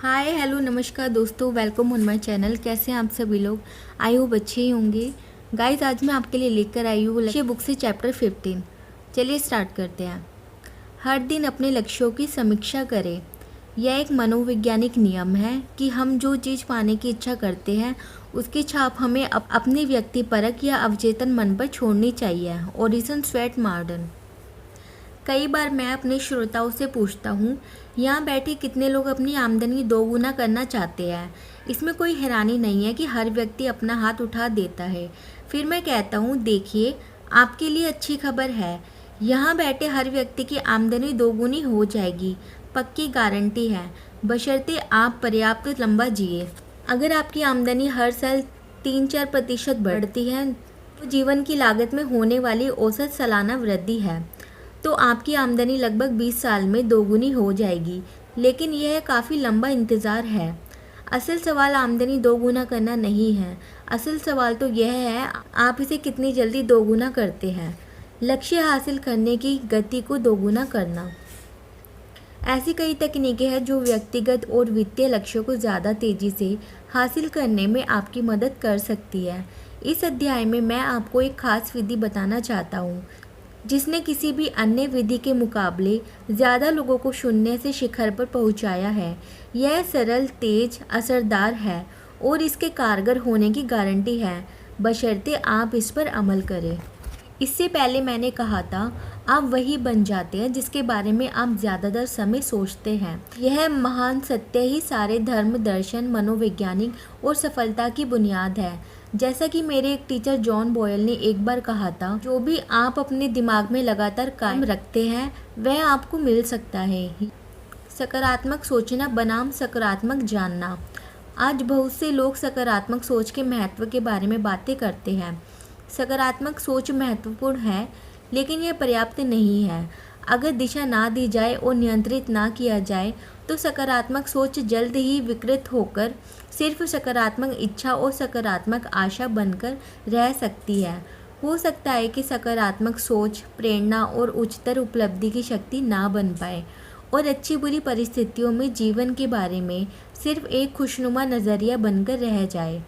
Hi hello नमस्कार दोस्तों, welcome on my channel. कैसे हैं आप सभी लोग? आई होप अच्छे ही होंगे। गाइस, आज मैं आपके लिए लेकर आई हूँ लक्ष्य बुक से चैप्टर 15। चलिए स्टार्ट करते हैं। हर दिन अपने लक्ष्यों की समीक्षा करें। यह एक मनोवैज्ञानिक नियम है कि हम जो चीज़ पाने की इच्छा करते हैं उसकी छाप हमें अपने व्यक्तिपरक या अवचेतन मन पर छोड़नी चाहिए। ओरिसन स्वेट मार्डन। कई बार मैं अपने श्रोताओं से पूछता हूँ, यहाँ बैठे कितने लोग अपनी आमदनी दोगुना करना चाहते हैं। इसमें कोई हैरानी नहीं है कि हर व्यक्ति अपना हाथ उठा देता है। फिर मैं कहता हूँ, देखिए, आपके लिए अच्छी खबर है, यहाँ बैठे हर व्यक्ति की आमदनी दोगुनी हो जाएगी। पक्की गारंटी है, बशर्ते आप पर्याप्त लंबा जिए। अगर आपकी आमदनी हर साल 3-4% बढ़ती है तो जीवन की लागत में होने वाली औसत सालाना वृद्धि है, तो आपकी आमदनी लगभग 20 साल में दोगुनी हो जाएगी। लेकिन यह काफ़ी लंबा इंतज़ार है। असल सवाल आमदनी दोगुना करना नहीं है। असल सवाल तो यह है, आप इसे कितनी जल्दी दोगुना करते हैं। लक्ष्य हासिल करने की गति को दोगुना करना। ऐसी कई तकनीकें हैं जो व्यक्तिगत और वित्तीय लक्ष्यों को ज़्यादा तेज़ी से हासिल करने में आपकी मदद कर सकती है। इस अध्याय में मैं आपको एक खास विधि बताना चाहता हूँ जिसने किसी भी अन्य विधि के मुकाबले ज़्यादा लोगों को शून्य से शिखर पर पहुंचाया है। यह सरल, तेज, असरदार है और इसके कारगर होने की गारंटी है, बशर्ते आप इस पर अमल करें। इससे पहले मैंने कहा था, आप वही बन जाते हैं जिसके बारे में आप ज़्यादातर समय सोचते हैं। यह महान सत्य ही सारे धर्म, दर्शन, मनोवैज्ञानिक और सफलता की बुनियाद है। जैसा कि मेरे एक टीचर जॉन बॉयल ने एक बार कहा था, जो भी आप अपने दिमाग में लगातार कायम रखते हैं वह आपको मिल सकता है। सकारात्मक सोचना बनाम सकारात्मक जानना। आज बहुत से लोग सकारात्मक सोच के महत्व के बारे में बातें करते हैं। सकारात्मक सोच महत्वपूर्ण है, लेकिन यह पर्याप्त नहीं है। अगर दिशा ना दी जाए और नियंत्रित ना किया जाए तो सकारात्मक सोच जल्द ही विकृत होकर सिर्फ सकारात्मक इच्छा और सकारात्मक आशा बनकर रह सकती है। हो सकता है कि सकारात्मक सोच प्रेरणा और उच्चतर उपलब्धि की शक्ति ना बन पाए और अच्छी बुरी परिस्थितियों में जीवन के बारे में सिर्फ एक खुशनुमा नज़रिया बनकर रह जाए।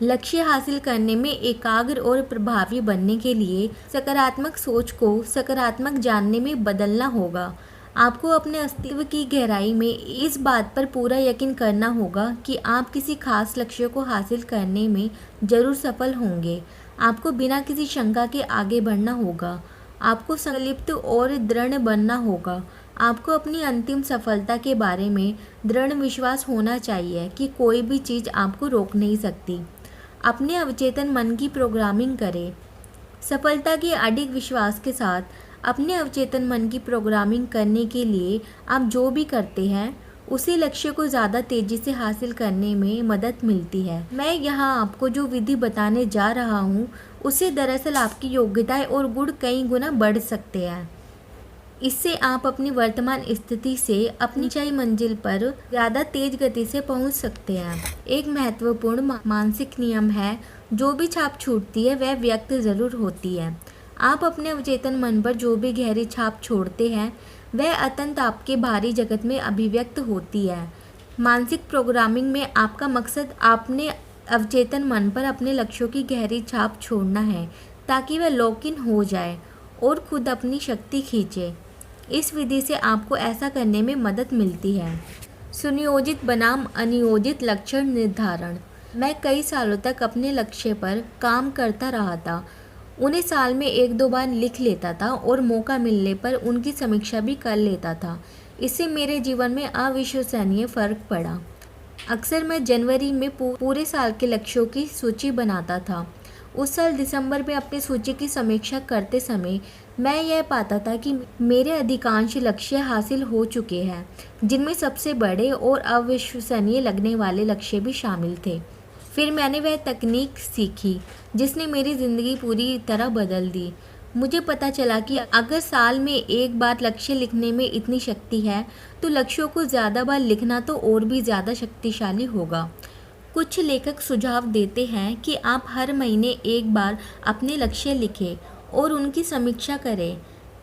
लक्ष्य हासिल करने में एकाग्र और प्रभावी बनने के लिए सकारात्मक सोच को सकारात्मक जानने में बदलना होगा। आपको अपने अस्तित्व की गहराई में इस बात पर पूरा यकीन करना होगा कि आप किसी खास लक्ष्य को हासिल करने में जरूर सफल होंगे। आपको बिना किसी शंका के आगे बढ़ना होगा। आपको संकल्पित और दृढ़ बनना होगा। आपको अपनी अंतिम सफलता के बारे में दृढ़ विश्वास होना चाहिए कि कोई भी चीज़ आपको रोक नहीं सकती। अपने अवचेतन मन की प्रोग्रामिंग करें। सफलता के अडिग विश्वास के साथ अपने अवचेतन मन की प्रोग्रामिंग करने के लिए आप जो भी करते हैं उसी लक्ष्य को ज़्यादा तेज़ी से हासिल करने में मदद मिलती है। मैं यहाँ आपको जो विधि बताने जा रहा हूँ उससे दरअसल आपकी योग्यताएं और गुण कई गुना बढ़ सकते हैं। इससे आप अपनी वर्तमान स्थिति से अपनी ऊंचाई मंजिल पर ज़्यादा तेज गति से पहुंच सकते हैं। एक महत्वपूर्ण मानसिक नियम है, जो भी छाप छूटती है वह व्यक्त ज़रूर होती है। आप अपने अवचेतन मन पर जो भी गहरी छाप छोड़ते हैं वह अत्यंत आपके बाहरी जगत में अभिव्यक्त होती है। मानसिक प्रोग्रामिंग में आपका मकसद अपने अवचेतन मन पर अपने लक्ष्यों की गहरी छाप छोड़ना है ताकि वह लॉक इन हो जाए और खुद अपनी शक्ति खींचे। इस विधि से आपको ऐसा करने में मदद मिलती है। सुनियोजित बनाम अनियोजित लक्ष्य निर्धारण। मैं कई सालों तक अपने लक्ष्य पर काम करता रहा था। उन्हें साल में 1-2 बार लिख लेता था और मौका मिलने पर उनकी समीक्षा भी कर लेता था। इससे मेरे जीवन में अविश्वसनीय फ़र्क पड़ा। अक्सर मैं जनवरी में पूरे साल के लक्ष्यों की सूची बनाता था। उस साल दिसंबर में अपनी सूची की समीक्षा करते समय मैं यह पाता था कि मेरे अधिकांश लक्ष्य हासिल हो चुके हैं, जिनमें सबसे बड़े और अविश्वसनीय लगने वाले लक्ष्य भी शामिल थे। फिर मैंने वह तकनीक सीखी जिसने मेरी ज़िंदगी पूरी तरह बदल दी। मुझे पता चला कि अगर साल में एक बार लक्ष्य लिखने में इतनी शक्ति है तो लक्ष्यों को ज़्यादा बार लिखना तो और भी ज़्यादा शक्तिशाली होगा। कुछ लेखक सुझाव देते हैं कि आप हर महीने एक बार अपने लक्ष्य लिखें और उनकी समीक्षा करें।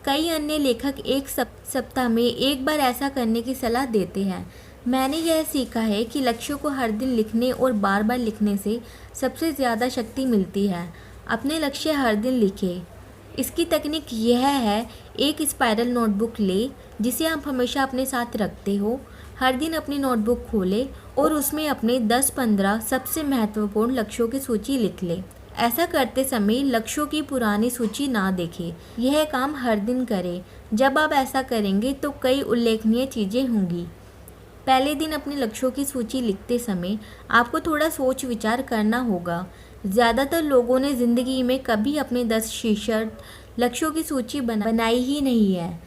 कई अन्य लेखक एक सप्ताह में एक बार ऐसा करने की सलाह देते हैं। मैंने यह सीखा है कि लक्ष्यों को हर दिन लिखने और बार बार लिखने से सबसे ज़्यादा शक्ति मिलती है। अपने लक्ष्य हर दिन लिखें। इसकी तकनीक यह है, एक स्पाइरल नोटबुक ले जिसे आप हमेशा अपने साथ रखते हो। हर दिन अपनी नोटबुक खोलें और उसमें अपने 10-15 सबसे महत्वपूर्ण लक्ष्यों की सूची लिख लें। ऐसा करते समय लक्ष्यों की पुरानी सूची ना देखें। यह काम हर दिन करें। जब आप ऐसा करेंगे तो कई उल्लेखनीय चीज़ें होंगी। पहले दिन अपने लक्ष्यों की सूची लिखते समय आपको थोड़ा सोच विचार करना होगा। ज़्यादातर लोगों ने ज़िंदगी में कभी अपने 10 शीर्षक लक्ष्यों की सूची बनाई ही नहीं है।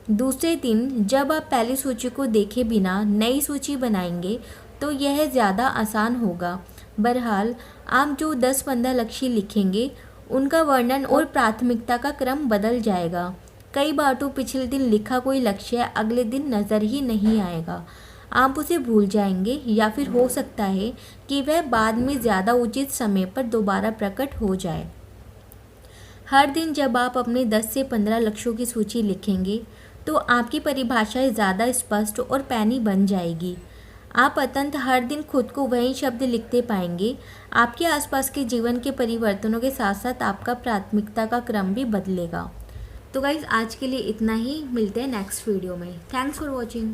दूसरे दिन जब आप पहली सूची को देखे बिना नई सूची बनाएंगे तो यह ज़्यादा आसान होगा। बहरहाल, आप जो 10-15 लक्ष्य लिखेंगे उनका वर्णन और प्राथमिकता का क्रम बदल जाएगा। कई बार तो पिछले दिन लिखा कोई लक्ष्य अगले दिन नज़र ही नहीं आएगा। आप उसे भूल जाएंगे या फिर हो सकता है कि वह बाद में ज़्यादा उचित समय पर दोबारा प्रकट हो जाए। हर दिन जब आप अपने 10 से 15 लक्ष्यों की सूची लिखेंगे तो आपकी परिभाषाएं ज़्यादा स्पष्ट और पैनी बन जाएगी। आप अत्यंत हर दिन खुद को वही शब्द लिखते पाएंगे। आपके आसपास के जीवन के परिवर्तनों के साथ साथ आपका प्राथमिकता का क्रम भी बदलेगा। तो गाइज़, आज के लिए इतना ही। मिलते हैं नेक्स्ट वीडियो में। Thanks for watching.